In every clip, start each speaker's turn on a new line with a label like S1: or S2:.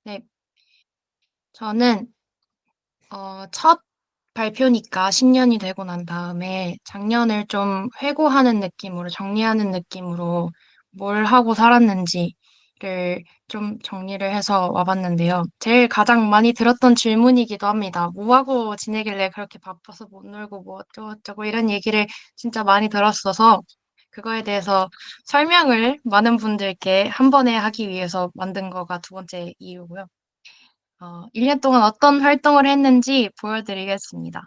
S1: 네. 저는 첫 발표니까 신년이 되고 난 다음에 작년을 좀 회고하는 느낌으로 정리하는 느낌으로 뭘 하고 살았는지를 좀 정리를 해서 와 봤는데요. 제일 가장 많이 들었던 질문이기도 합니다. "뭐 하고 지내길래 그렇게 바빠서 못 놀고 뭐 어쩌고저쩌고." 이런 얘기를 진짜 많이 들었어서 그거에 대해서 설명을 많은 분들께 한 번에 하기 위해서 만든 거가 두 번째 이유고요. 1년 동안 어떤 활동을 했는지 보여드리겠습니다.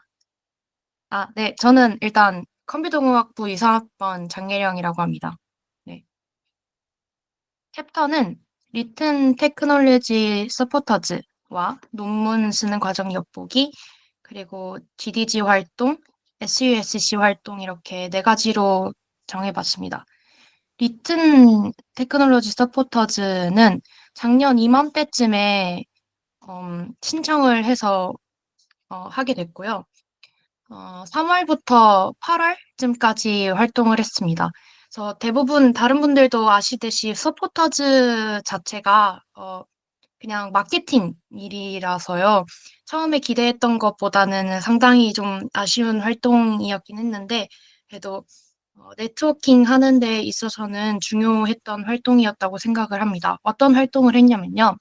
S1: 네. 저는 일단 컴퓨터공학부 이사학번 장예령이라고 합니다. 네. 챕터는 리튼 테크놀로지 서포터즈와 논문 쓰는 과정 엿보기, 그리고 GDG 활동, SUSC 활동 이렇게 네 가지로 정해 봤습니다. 리튼 테크놀로지 서포터즈는 작년 이맘때쯤에 신청을 해서 하게 됐고요. 3 월부터 8 월쯤까지 활동을 했습니다. 그래서 대부분 다른 분들도 아시듯이 서포터즈 자체가 그냥 마케팅 일이라서요. 처음에 기대했던 것보다는 상당히 좀 아쉬운 활동이었긴 했는데 그래도 네트워킹 하는 데 있어서는 중요했던 활동이었다고 생각을 합니다. 어떤 활동을 했냐면요.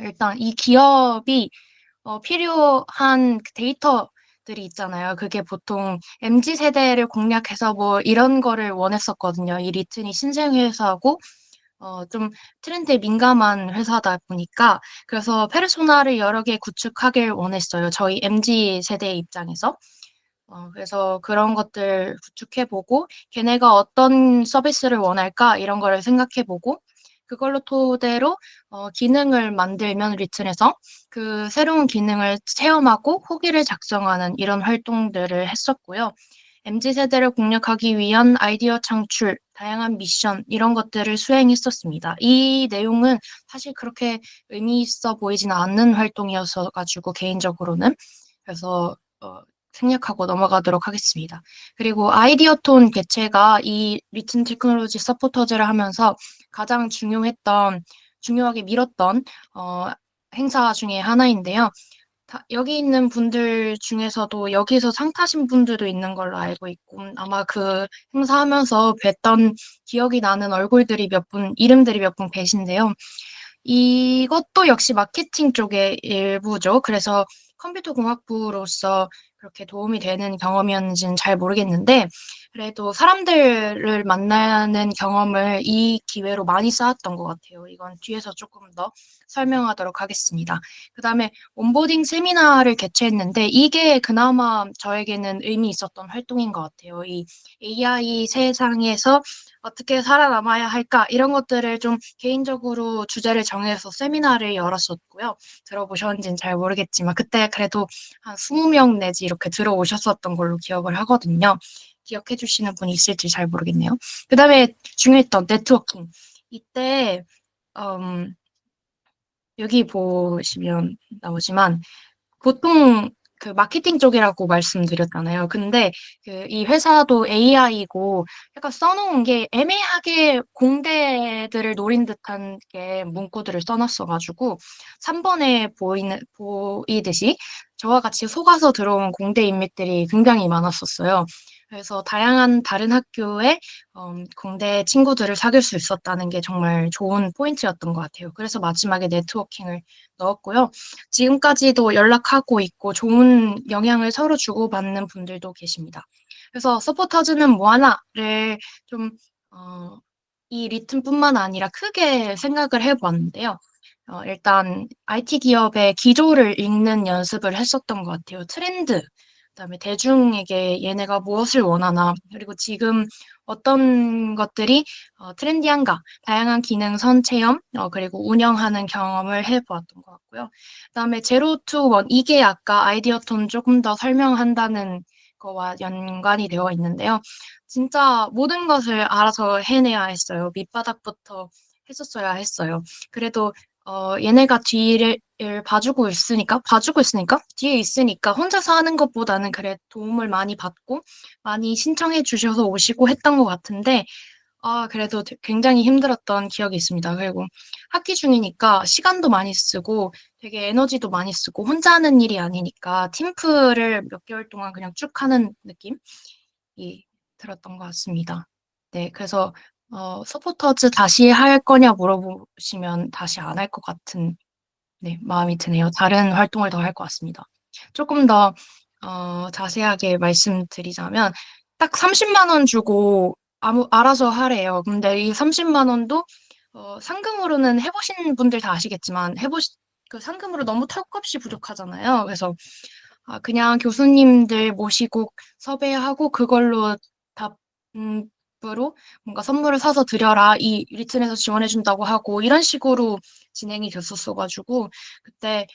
S1: 일단 이 기업이 필요한 그 데이터들이 있잖아요. 그게 보통 MZ 세대를 공략해서 뭐 이런 거를 원했었거든요. 이 리튼이 신생 회사고 좀 트렌드에 민감한 회사다 보니까 그래서 페르소나를 여러 개 구축하길 원했어요, 저희 MZ 세대의 입장에서. 그래서 그런 것들 구축해 보고 '걔네가 어떤 서비스를 원할까?' 이런 거를 생각해 보고 그걸로 토대로 기능을 만들면 리튼에서 그 새로운 기능을 체험하고 후기를 작성하는 이런 활동들을 했었고요. MZ 세대를 공략하기 위한 아이디어 창출, 다양한 미션 이런 것들을 수행했었습니다. 이 내용은 사실 그렇게 의미 있어 보이지는 않는 활동이어서 가지고 개인적으로는. 그래서 생략하고 넘어가도록 하겠습니다. 그리고 아이디어 톤 개최가 이 리튼 테크놀로지 서포터즈를 하면서 가장 중요하게 미뤘던 어 행사 중에 하나인데요. 여기 있는 분들 중에서도 여기서 상 타신 분들도 있는 걸로 알고 있고 아마 그 행사하면서 뵀던 기억이 나는 얼굴들이 이름들이 몇 분 계신데요. 이것도 역시 마케팅 쪽의 일부죠. 그래서 컴퓨터 공학부로서 그렇게 도움이 되는 경험이었는지는 잘 모르겠는데 그래도 사람들을 만나는 경험을 이 기회로 많이 쌓았던 것 같아요. 이건 뒤에서 조금 더 설명하도록 하겠습니다. 그다음에 온보딩 세미나를 개최했는데 이게 그나마 저에게는 의미 있었던 활동인 것 같아요. 이 AI 세상에서 어떻게 살아남아야 할까 이런 것들을 좀 개인적으로 주제를 정해서 세미나를 열었었고요. 들어보셨는지는 잘 모르겠지만 그때 그래도 한 20명 내지 이렇게 들어오셨었던 걸로 기억을 하거든요. 기억해 주시는 분이 있을지 잘 모르겠네요. 그다음에 중요했던 네트워킹. 이때 음 여기 보시면 나오지만 보통 그 마케팅 쪽이라고 말씀드렸잖아요. 근데 그 이 회사도 AI이고 약간 써 놓은 게 애매하게 공대들을 노린 듯한 게 문구들을 써 놨어 가지고 3 번에 보이듯이 저와 같이 속아서 들어온 공대 인맥들이 굉장히 많았었어요. 그래서 다양한 다른 학교의 공대 친구들을 사귈 수 있었다는 게 정말 좋은 포인트였던 것 같아요. 그래서 마지막에 네트워킹을 넣었고요. 지금까지도 연락하고 있고 좋은 영향을 서로 주고받는 분들도 계십니다. 그래서 '서포터즈는 뭐 하나.'를 좀 어 이 리튼뿐만 아니라 크게 생각을 해 보았는데요. 일단 IT 기업의 기조를 읽는 연습을 했었던 것 같아요. 트렌드, 그다음에 대중에게 얘네가 무엇을 원하나, 그리고 지금 어떤 것들이 트렌디한가, 다양한 기능 선 체험, 그리고 운영하는 경험을 해 보았던 것 같고요. 그다음에 제로 투 원 이게 아까 아이디어 톤 조금 더 설명한다는 거와 연관이 되어 있는데요. 진짜 모든 것을 알아서 해내야 했어요. 밑바닥부터 했었어야 했어요. 그래도 얘네가 뒤를 봐주고 있으니까 뒤에 있으니까 혼자서 하는 것보다는 도움을 많이 받고 많이 신청해 주셔서 오시고 했던 것 같은데 그래도 굉장히 힘들었던 기억이 있습니다. 그리고 학기 중이니까 시간도 많이 쓰고 되게 에너지도 많이 쓰고 혼자 하는 일이 아니니까 팀플을 몇 개월 동안 그냥 쭉 하는 느낌이 들었던 것 같습니다. 네, 그래서 서포터즈 다시 할 거냐 물어보시면 다시 안 할 것 같은 네, 마음이 드네요. 다른 활동을 더 할 것 같습니다. 조금 더 자세하게 말씀드리자면 딱 30만 원 주고 알아서 하래요. 근데 이 30만 원도 상금으로는 해보신 분들 다 아시겠지만 그 상금으로 너무 턱없이 부족하잖아요. 그래서 그냥 교수님들 모시고 섭외하고 그걸로 답으로 뭔가 선물을 사서 드려라. 이 리튼에서 지원해준다고 하고 이런 식으로 진행이 됐었어가지고 그때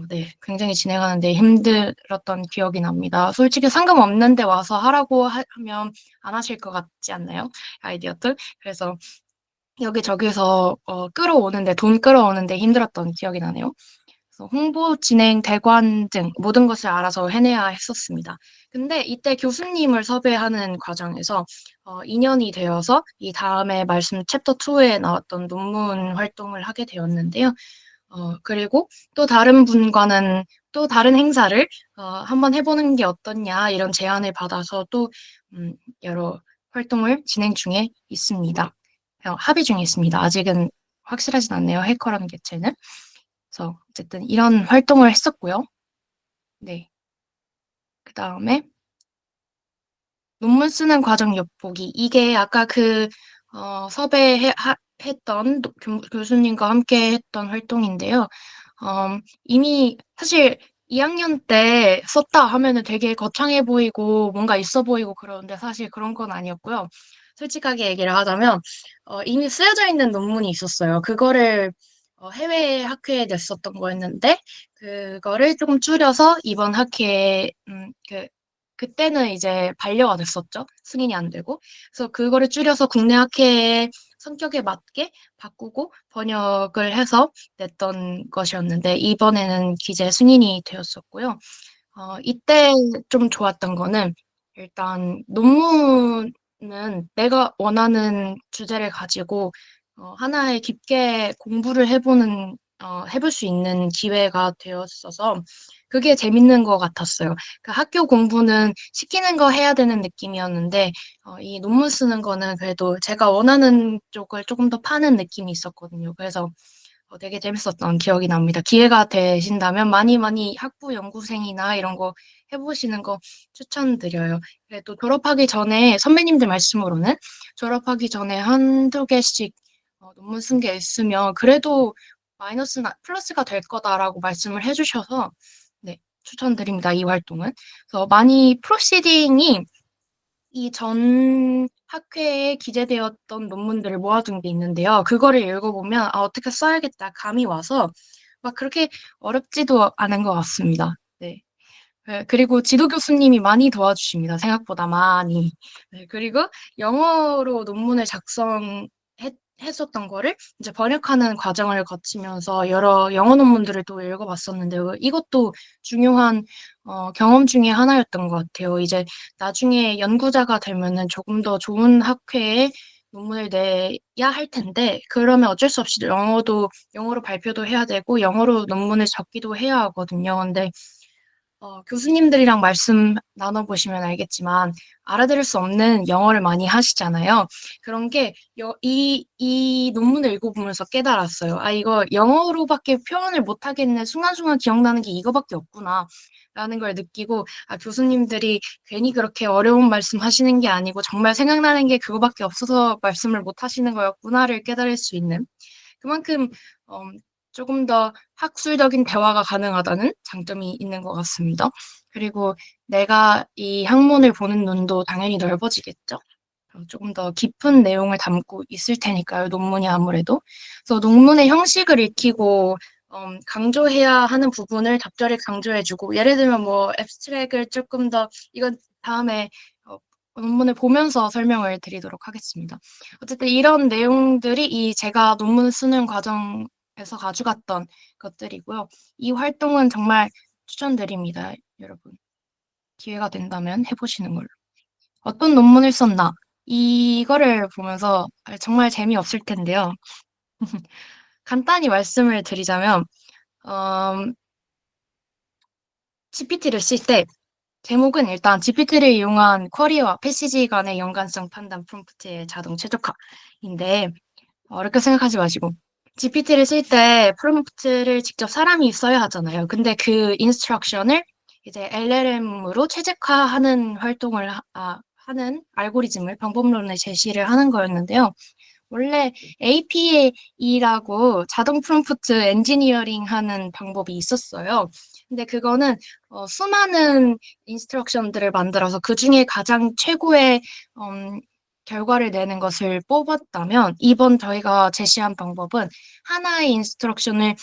S1: 네, 굉장히 진행하는데 힘들었던 기억이 납니다. 솔직히 상금 없는데 와서 하라고 하면 안 하실 것 같지 않나요? 아이디어들. 그래서 여기저기서 끌어오는데 돈 끌어오는데 힘들었던 기억이 나네요. 그래서 홍보, 진행, 대관 등 모든 것을 알아서 해내야 했었습니다. 근데 이때 교수님을 섭외하는 과정에서 2년이 되어서 이 다음에 말씀 챕터 2에 나왔던 논문 활동을 하게 되었는데요. 그리고 또 다른 분과는 또 다른 행사를 한번 해보는 게 어떻냐 이런 제안을 받아서 또 여러 활동을 진행 중에 있습니다. 합의 중에 있습니다. 아직은 확실하진 않네요. 해커라는 개체는. 그래서 어쨌든 이런 활동을 했었고요. 네. 그 다음에 논문 쓰는 과정 엿보기. 이게 아까 섭외했던 교수님과 함께 했던 활동인데요. 이미 사실 2학년 때 썼다 하면은 되게 거창해 보이고 뭔가 있어 보이고 그러는데 사실 그런 건 아니었고요. 솔직하게 얘기를 하자면 이미 쓰여져 있는 논문이 있었어요. 그거를 해외 학회에 냈었던 거였는데 그거를 조금 줄여서 이번 학회에 그때는 이제 반려가 됐었죠. 승인이 안 되고. 그래서 그거를 줄여서 국내 학회의 성격에 맞게 바꾸고 번역을 해서 냈던 것이었는데 이번에는 기재 승인이 되었었고요. 이때 좀 좋았던 거는 일단 논문은 내가 원하는 주제를 가지고 하나에 깊게 공부를 해볼 수 있는 기회가 되었어서 그게 재밌는 것 같았어요. 그 학교 공부는 시키는 거 해야 되는 느낌이었는데 이 논문 쓰는 거는 그래도 제가 원하는 쪽을 조금 더 파는 느낌이 있었거든요. 그래서 되게 재밌었던 기억이 납니다. 기회가 되신다면 많이 많이 학부 연구생이나 이런 거 해보시는 거 추천드려요. 그래도 졸업하기 전에 선배님들 말씀으로는 졸업하기 전에 한두 개씩 논문 쓴 게 있으면 그래도 마이너스나 플러스가 될 거다라고 말씀을 해주셔서 네, 추천드립니다. 이 활동은. 그래서 많이 프로시딩이 이 전 학회에 기재되었던 논문들을 모아둔 게 있는데요. 그거를 읽어보면 어떻게 써야겠다 감이 와서 막 그렇게 어렵지도 않은 것 같습니다. 네. 네, 그리고 지도 교수님이 많이 도와주십니다. 생각보다 많이. 네, 그리고 영어로 논문을 했었던 거를 이제 번역하는 과정을 거치면서 여러 영어 논문들을 또 읽어봤었는데 이것도 중요한 경험 중에 하나였던 것 같아요. 이제 나중에 연구자가 되면은 조금 더 좋은 학회에 논문을 내야 할 텐데 그러면 어쩔 수 없이 영어로 발표도 해야 되고 영어로 논문을 적기도 해야 하거든요. 근데 교수님들이랑 말씀 나눠보시면 알겠지만 알아들을 수 없는 영어를 많이 하시잖아요. 그런 게 이 논문을 읽어보면서 깨달았어요. 이거 영어로밖에 표현을 못하겠네. 순간순간 기억나는 게 이거밖에 없구나. 라는 걸 느끼고 교수님들이 괜히 그렇게 어려운 말씀 하시는 게 아니고 정말 생각나는 게 그거밖에 없어서 말씀을 못 하시는 거였구나를 깨달을 수 있는 그만큼 조금 더 학술적인 대화가 가능하다는 장점이 있는 것 같습니다. 그리고 내가 이 학문을 보는 눈도 당연히 넓어지겠죠. 조금 더 깊은 내용을 담고 있을 테니까요, 논문이 아무래도. 그래서 논문의 형식을 익히고 강조해야 하는 부분을 적절히 강조해주고, 예를 들면 뭐 앱스트랙을 조금 더 이건 다음에 논문을 보면서 설명을 드리도록 하겠습니다. 어쨌든 이런 내용들이 제가 논문 쓰는 과정에서 가져갔던 것들이고요. 이 활동은 정말 추천드립니다, 여러분. 기회가 된다면 해보시는 걸로. 어떤 논문을 썼나? 이거를 보면서 정말 재미없을 텐데요. 간단히 말씀을 드리자면, 음, GPT를 쓸 때 제목은 일단 GPT를 이용한 쿼리와 패시지 간의 연관성 판단 프롬프트의 자동 최적화인데 어렵게 생각하지 마시고 GPT를 쓸 때 프롬프트를 직접 사람이 써야 하잖아요. 근데 그 인스트럭션을 이제 LLM으로 최적화하는 하는 알고리즘을 방법론을 제시를 하는 거였는데요. 원래 APA라고 자동 프롬프트 엔지니어링 하는 방법이 있었어요. 근데 그거는 수많은 인스트럭션들을 만들어서 그중에 가장 최고의 음, 결과를 내는 것을 뽑았다면 이번 저희가 제시한 방법은 하나의 인스트럭션을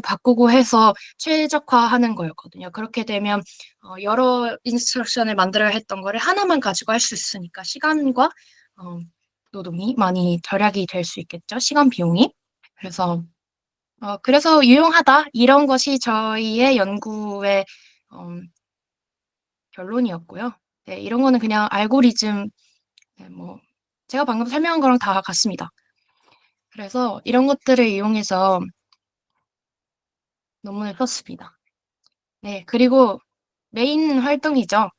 S1: 바꾸고 해서 최적화하는 거였거든요. 그렇게 되면 여러 인스트럭션을 만들어야 했던 거를 하나만 가지고 할 수 있으니까 시간과 어, 노동이 많이 절약이 될 수 있겠죠. 시간 비용이. 그래서 유용하다. 이런 것이 저희의 연구의 음, 결론이었고요. 네, 이런 거는 그냥 알고리즘, 네, 뭐, 제가 방금 설명한 거랑 다 같습니다. 그래서 이런 것들을 이용해서 논문을 썼습니다. 네, 그리고 메인 활동이죠.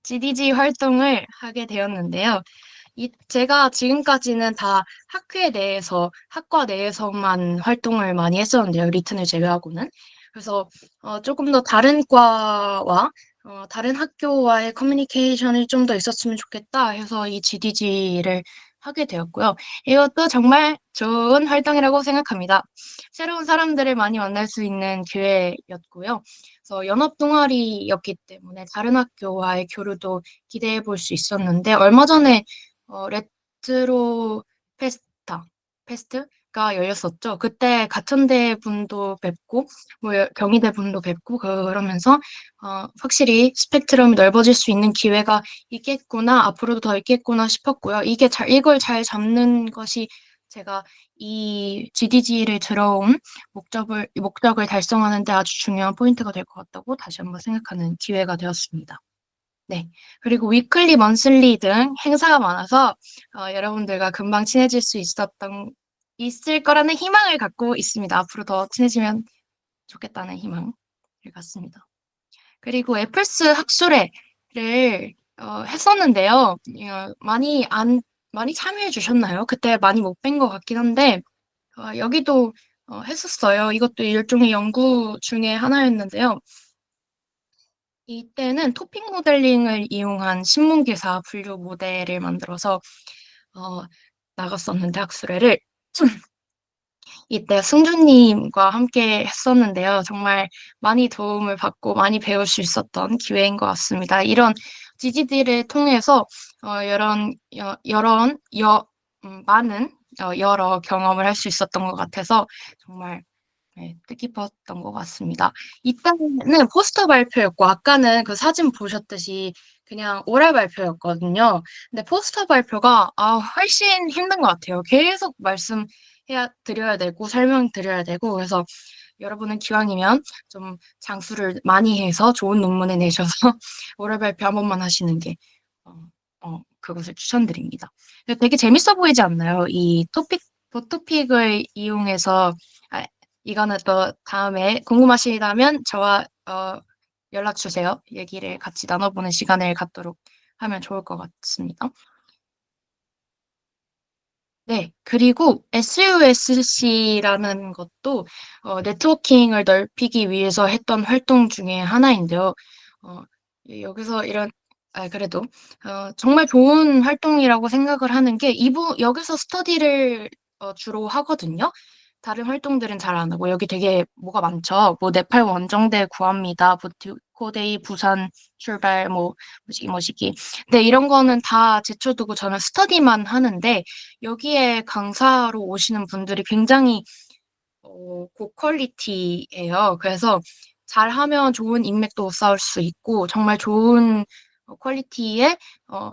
S1: GDG 활동을 하게 되었는데요. 제가 지금까지는 다 학과 내에서만 활동을 많이 했었는데요. 리튼을 제외하고는. 그래서 조금 더 다른 과와 다른 학교와의 커뮤니케이션이 좀 더 있었으면 좋겠다 해서 이 GDG를 하게 되었고요. 이것도 정말 좋은 활동이라고 생각합니다. 새로운 사람들을 많이 만날 수 있는 기회였고요. 그래서 연합 동아리였기 때문에 다른 학교와의 교류도 기대해 볼 수 있었는데 얼마 전에 레트로 페스트가 열렸었죠. 그때 가천대 분도 뵙고, 경희대 분도 뵙고, 그러면서, 확실히 스펙트럼이 넓어질 수 있는 기회가 있겠구나, 앞으로도 더 있겠구나 싶었고요. 이걸 잘 잡는 것이 제가 이 GDG를 들어온 목적을 달성하는 데 아주 중요한 포인트가 될 것 같다고 다시 한번 생각하는 기회가 되었습니다. 네. 그리고 위클리, 먼슬리 등 행사가 많아서 여러분들과 금방 친해질 수 있을 거라는 희망을 갖고 있습니다. 앞으로 더 친해지면 좋겠다는 희망을 갖습니다. 그리고 애플스 학술회를 했었는데요. 많이 참여해 주셨나요? 그때 많이 못 뵌 것 같긴 한데 여기도 했었어요. 이것도 일종의 연구 중에 하나였는데요. 이때는 토픽 모델링을 이용한 신문기사 분류 모델을 만들어서 어, 나갔었는데 학술회를 이때 승주님과 함께 했었는데요. 정말 많이 도움을 받고 많이 배울 수 있었던 기회인 것 같습니다. 이런 GGD를 통해서 많은 여러 경험을 할 수 있었던 것 같아서 정말 네, 뜻깊었던 것 같습니다. 이때는 포스터 발표였고, 아까는 그 사진 보셨듯이 그냥 오ral 발표였거든요. 근데 포스터 발표가 훨씬 힘든 것 같아요. 계속 드려야 되고, 설명드려야 되고, 그래서 여러분은 기왕이면 좀 장수를 많이 해서 좋은 논문을 내셔서 오ral 발표 한 번만 하시는 게, 어, 그것을 추천드립니다. 근데 되게 재밌어 보이지 않나요? 도토픽을 이용해서 아, 이거는 또 다음에 궁금하시다면 저와 연락 주세요. 얘기를 같이 나눠보는 시간을 갖도록 하면 좋을 것 같습니다. 네, 그리고 SUSC라는 것도 네트워킹을 넓히기 위해서 했던 활동 중에 하나인데요. 어, 여기서 그래도 정말 좋은 활동이라고 생각을 하는 게 여기서 스터디를 주로 하거든요. 다른 활동들은 잘 안 하고 여기 되게 뭐가 많죠. 뭐 네팔 원정대 구합니다. 코데이 부산 출발 뭐시기. 네, 이런 거는 다 제쳐두고 저는 스터디만 하는데 여기에 강사로 오시는 분들이 굉장히 고퀄리티예요. 그래서 잘하면 좋은 인맥도 쌓을 수 있고 정말 좋은 퀄리티의 어,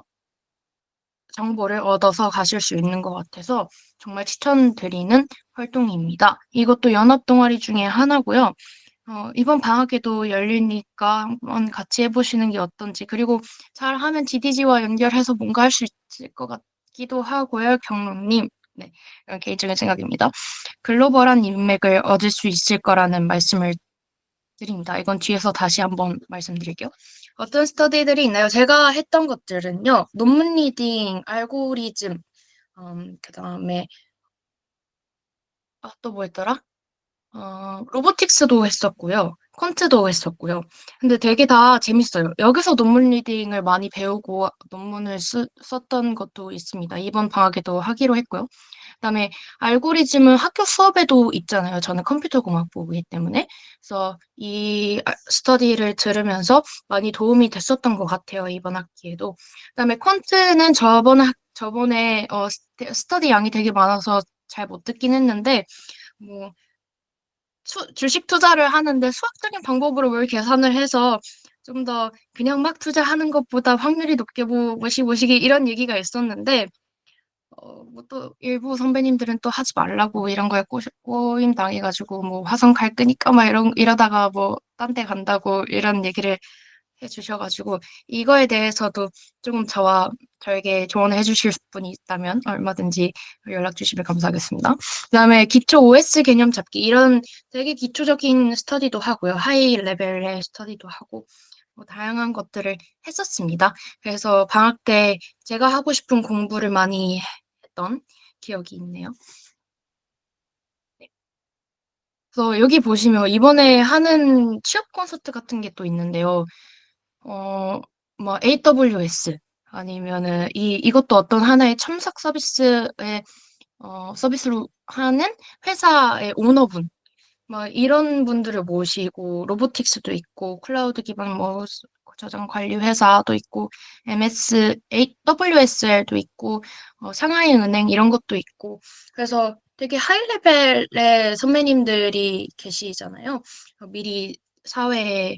S1: 정보를 얻어서 가실 수 있는 것 같아서 정말 추천드리는 활동입니다. 이것도 연합 동아리 중에 하나고요. 이번 방학에도 열리니까 한번 같이 해보시는 게 어떤지. 그리고 잘하면 GDG와 연결해서 뭔가 할 수 있을 것 같기도 하고요, 경로님. 네, 개인적인 생각입니다. 글로벌한 인맥을 얻을 수 있을 거라는 말씀을 드립니다. 이건 뒤에서 다시 한번 말씀드릴게요. 어떤 스터디들이 있나요? 제가 했던 것들은요, 논문 리딩, 알고리즘, 그다음에 또 뭐 했더라? 로보틱스도 했었고요. 퀀트도 했었고요. 근데 되게 다 재밌어요. 여기서 논문 리딩을 많이 배우고 논문을 썼던 것도 있습니다. 이번 방학에도 하기로 했고요. 그다음에 알고리즘은 학교 수업에도 있잖아요. 저는 컴퓨터 공학부이기 때문에. 그래서 이 스터디를 들으면서 많이 도움이 됐었던 것 같아요. 이번 학기에도. 그다음에 퀀트는 저번에 스터디 양이 되게 많아서 잘 못 듣긴 했는데 뭐 주식 투자를 하는데 수학적인 방법으로 뭘 계산을 해서 좀 더 그냥 막 투자하는 것보다 확률이 높게 보시기 이런 얘기가 있었는데 뭐 또 일부 선배님들은 또 하지 말라고 이런 거에 꼬임 당해가지고 뭐 화성 갈 거니까 막 이러다가 뭐 딴 데 간다고 이런 얘기를 해주셔가지고 이거에 대해서도 조금 저에게 조언을 해주실 분이 있다면 얼마든지 연락 주시면 감사하겠습니다. 그다음에 기초 OS 개념 잡기 이런 되게 기초적인 스터디도 하고요. 하이 레벨의 스터디도 하고 뭐 다양한 것들을 했었습니다. 그래서 방학 때 제가 하고 싶은 공부를 많이 했던 기억이 있네요. 네. 그래서 여기 보시면 이번에 하는 취업 콘서트 같은 게 또 있는데요. 어, 뭐 AWS 아니면은 이것도 어떤 하나의 첨삭 서비스로 하는 회사의 오너분 뭐 이런 분들을 모시고 로보틱스도 있고 클라우드 기반 뭐 저장 관리 회사도 있고 AWSL도 있고 상하이 은행 이런 것도 있고 그래서 되게 하이 레벨의 선배님들이 계시잖아요. 미리 사회에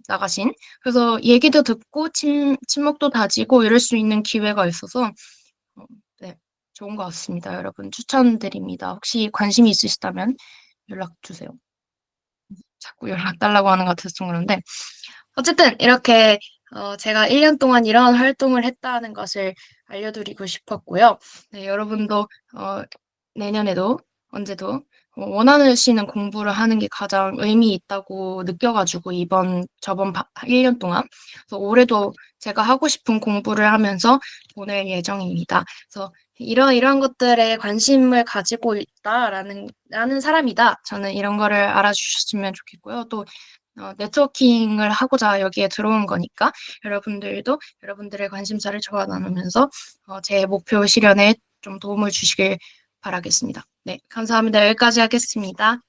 S1: 나가신 그래서 얘기도 듣고 친목도 다지고 이럴 수 있는 기회가 있어서 어, 네, 좋은 것 같습니다. 여러분 추천드립니다. 혹시 관심이 있으시다면 연락 주세요. 자꾸 연락 달라고 하는 것 같아서 좀 그런데 어쨌든 이렇게 제가 1년 동안 이런 활동을 했다는 것을 알려드리고 싶었고요. 네, 여러분도 내년에도 언제도 원하시는 공부를 하는 게 가장 의미 있다고 느껴가지고 저번 1년 동안 그래서 올해도 제가 하고 싶은 공부를 하면서 보낼 예정입니다. 그래서 이런 것들에 관심을 가지고 라는 사람이다. 저는 이런 거를 알아주셨으면 좋겠고요. 또 네트워킹을 하고자 여기에 들어온 거니까 여러분들도 여러분들의 관심사를 저와 나누면서 제 목표 실현에 좀 도움을 주시길 바라겠습니다. 네, 감사합니다. 여기까지 하겠습니다.